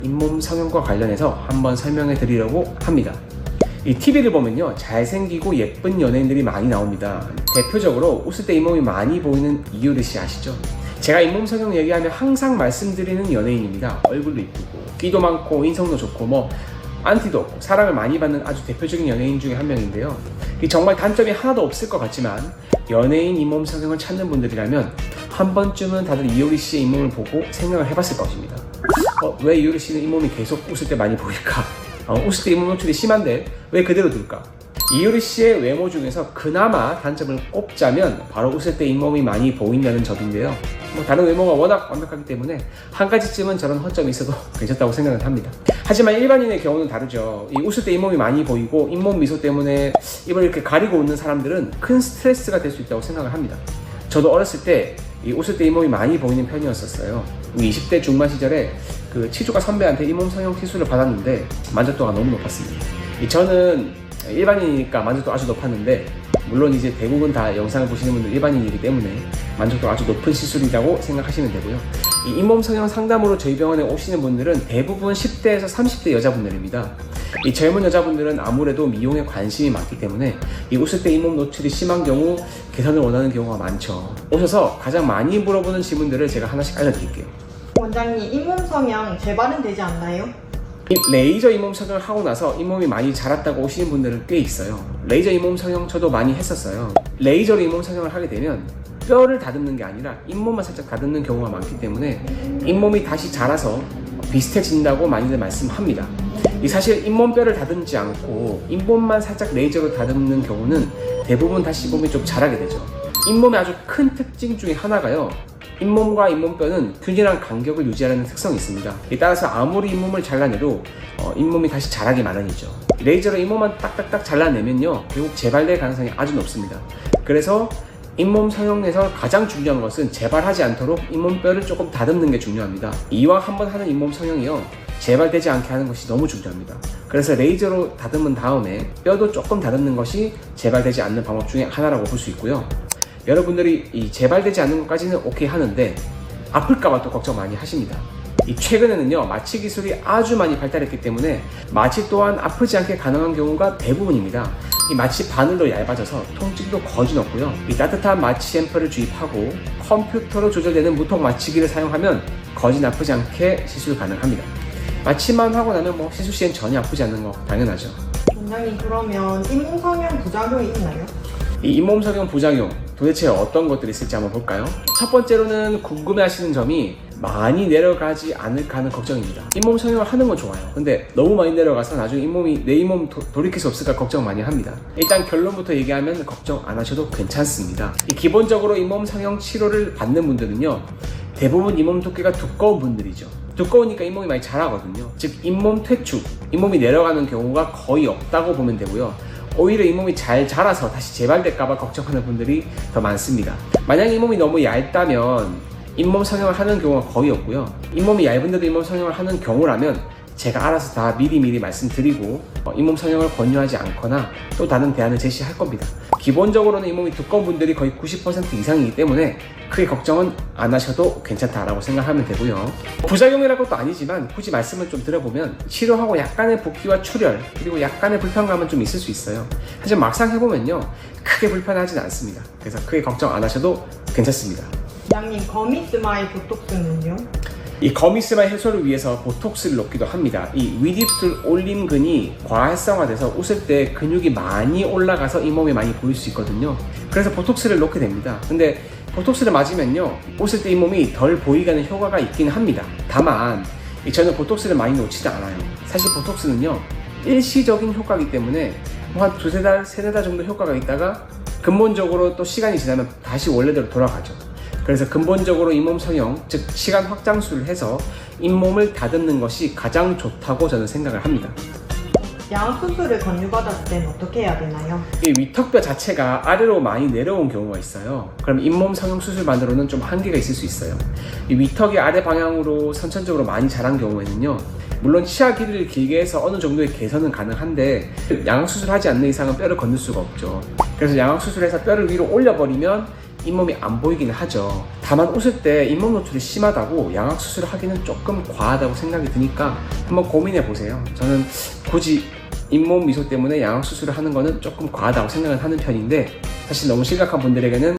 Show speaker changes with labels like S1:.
S1: 잇몸 성형과 관련해서 한번 설명해 드리려고 합니다. 이 TV를 보면요, 잘생기고 예쁜 연예인들이 많이 나옵니다. 대표적으로 웃을 때 잇몸이 많이 보이는 이효리 씨 아시죠? 제가 잇몸 성형 얘기하면 항상 말씀드리는 연예인입니다. 얼굴도 이쁘고 끼도 많고 인성도 좋고 뭐 안티도 없고 사랑을 많이 받는 아주 대표적인 연예인 중에 한 명인데요. 정말 단점이 하나도 없을 것 같지만 연예인 잇몸 성형을 찾는 분들이라면 한 번쯤은 다들 이효리 씨의 잇몸을 보고 생각을 해봤을 것입니다. 왜 이효리 씨는 잇몸이 계속 웃을 때 많이 보일까? 웃을 때 잇몸 노출이 심한데 왜 그대로 둘까? 이효리 씨의 외모 중에서 그나마 단점을 꼽자면 바로 웃을 때 잇몸이 많이 보인다는 점인데요. 다른 외모가 워낙 완벽하기 때문에 한 가지쯤은 저런 허점이 있어도 괜찮다고 생각을 합니다. 하지만 일반인의 경우는 다르죠. 이 웃을 때 잇몸이 많이 보이고 잇몸 미소 때문에 입을 이렇게 가리고 웃는 사람들은 큰 스트레스가 될 수 있다고 생각을 합니다. 저도 어렸을 때 이 웃을 때 잇몸이 많이 보이는 편이었었어요. 20대 중반 시절에 그 치주가 선배한테 잇몸 성형 시술을 받았는데 만족도가 너무 높았습니다. 저는 일반인이니까 만족도가 아주 높았는데 물론 이제 대부분 다 영상을 보시는 분들 일반인이기 때문에 만족도가 아주 높은 시술이라고 생각하시면 되고요. 이 잇몸 성형 상담으로 저희 병원에 오시는 분들은 대부분 10대에서 30대 여자분들입니다. 이 젊은 여자분들은 아무래도 미용에 관심이 많기 때문에 이 웃을 때 잇몸 노출이 심한 경우 개선을 원하는 경우가 많죠. 오셔서 가장 많이 물어보는 질문들을 제가 하나씩 알려드릴게요.
S2: 원장님, 잇몸 성형 재발은 되지 않나요?
S1: 레이저 잇몸 성형을 하고 나서 잇몸이 많이 자랐다고 오시는 분들은 꽤 있어요. 레이저 잇몸 성형 저도 많이 했었어요. 레이저로 잇몸 성형을 하게 되면 뼈를 다듬는 게 아니라 잇몸만 살짝 다듬는 경우가 많기 때문에 잇몸이 다시 자라서 비슷해진다고 많이들 말씀합니다. 사실 잇몸뼈를 다듬지 않고 잇몸만 살짝 레이저로 다듬는 경우는 대부분 다시 잇몸이 좀 자라게 되죠. 잇몸의 아주 큰 특징 중에 하나가요, 잇몸과 잇몸뼈는 균일한 간격을 유지하는 특성이 있습니다. 따라서 아무리 잇몸을 잘라내도 잇몸이 다시 자라기 마련이죠. 레이저로 잇몸만 딱딱딱 잘라내면요, 결국 재발될 가능성이 아주 높습니다. 그래서 잇몸 성형에서 가장 중요한 것은 재발하지 않도록 잇몸뼈를 조금 다듬는 게 중요합니다. 이왕 한번 하는 잇몸 성형이요, 재발되지 않게 하는 것이 너무 중요합니다. 그래서 레이저로 다듬은 다음에 뼈도 조금 다듬는 것이 재발되지 않는 방법 중에 하나라고 볼 수 있고요. 여러분들이 이 재발되지 않는 것까지는 오케이 하는데 아플까봐 또 걱정 많이 하십니다. 최근에는요, 마취 기술이 아주 많이 발달했기 때문에 마취 또한 아프지 않게 가능한 경우가 대부분입니다. 이 마취 바늘로 얇아져서 통증도 거진 없고요. 따뜻한 마취 앰플을 주입하고 컴퓨터로 조절되는 무통 마취기를 사용하면 거진 아프지 않게 시술 가능합니다. 마취만 하고 나면 시술 시엔 전혀 아프지 않는 거 당연하죠.
S2: 원장님, 그러면 잇몸 성형 부작용이 있나요?
S1: 이 잇몸 성형 부작용 도대체 어떤 것들이 있을지 한번 볼까요? 첫 번째로는 궁금해하시는 점이 많이 내려가지 않을까 하는 걱정입니다. 잇몸 성형을 하는 건 좋아요. 근데 너무 많이 내려가서 나중에 내 잇몸 돌이킬 수 없을까 걱정 많이 합니다. 일단 결론부터 얘기하면 걱정 안 하셔도 괜찮습니다. 기본적으로 잇몸 성형 치료를 받는 분들은요, 대부분 잇몸 두께가 두꺼운 분들이죠. 두꺼우니까 잇몸이 많이 자라거든요. 즉 잇몸 퇴축, 잇몸이 내려가는 경우가 거의 없다고 보면 되고요. 오히려 잇몸이 잘 자라서 다시 재발될까봐 걱정하는 분들이 더 많습니다. 만약에 잇몸이 너무 얇다면 잇몸 성형을 하는 경우가 거의 없고요. 잇몸이 얇은데도 잇몸 성형을 하는 경우라면 제가 알아서 다 미리 말씀드리고 잇몸 성형을 권유하지 않거나 또 다른 대안을 제시할 겁니다. 기본적으로는 잇몸이 두꺼운 분들이 거의 90% 이상이기 때문에 크게 걱정은 안 하셔도 괜찮다라고 생각하면 되고요. 부작용이랄 것도 아니지만 굳이 말씀을 좀 드려보면 치료하고 약간의 붓기와 출혈 그리고 약간의 불편감은 좀 있을 수 있어요. 하지만 막상 해보면요, 크게 불편하진 않습니다. 그래서 크게 걱정 안 하셔도 괜찮습니다.
S2: 원장님, 거미스마일 보톡스는요?
S1: 이 거미스마일 해소를 위해서 보톡스를 넣기도 합니다. 이 윗입술 올림근이 과활성화돼서 웃을 때 근육이 많이 올라가서 잇몸이 많이 보일 수 있거든요. 그래서 보톡스를 넣게 됩니다. 근데 보톡스를 맞으면요, 웃을 때 잇몸이 덜 보이게 하는 효과가 있긴 합니다. 다만 저는 보톡스를 많이 놓지도 않아요. 사실 보톡스는요, 일시적인 효과이기 때문에 한 두세 달, 세네 달 정도 효과가 있다가 근본적으로 또 시간이 지나면 다시 원래대로 돌아가죠. 그래서 근본적으로 잇몸 성형, 즉 시간 확장술을 해서 잇몸을 다듬는 것이 가장 좋다고 저는 생각을 합니다.
S2: 양악수술을 권유받았을 때는 어떻게 해야 되나요?
S1: 이 위턱뼈 자체가 아래로 많이 내려온 경우가 있어요. 그럼 잇몸 성형 수술만으로는 좀 한계가 있을 수 있어요. 이 위턱이 아래 방향으로 선천적으로 많이 자란 경우에는요, 물론 치아 길이를 길게 해서 어느 정도의 개선은 가능한데 양악수술을 하지 않는 이상은 뼈를 건들 수가 없죠. 그래서 양악수술해서 뼈를 위로 올려버리면 잇몸이 안 보이기는 하죠. 다만 웃을 때 잇몸 노출이 심하다고 양악 수술을 하기는 조금 과하다고 생각이 드니까 한번 고민해 보세요. 저는 굳이 잇몸 미소 때문에 양악 수술을 하는 거는 조금 과하다고 생각을 하는 편인데, 사실 너무 심각한 분들에게는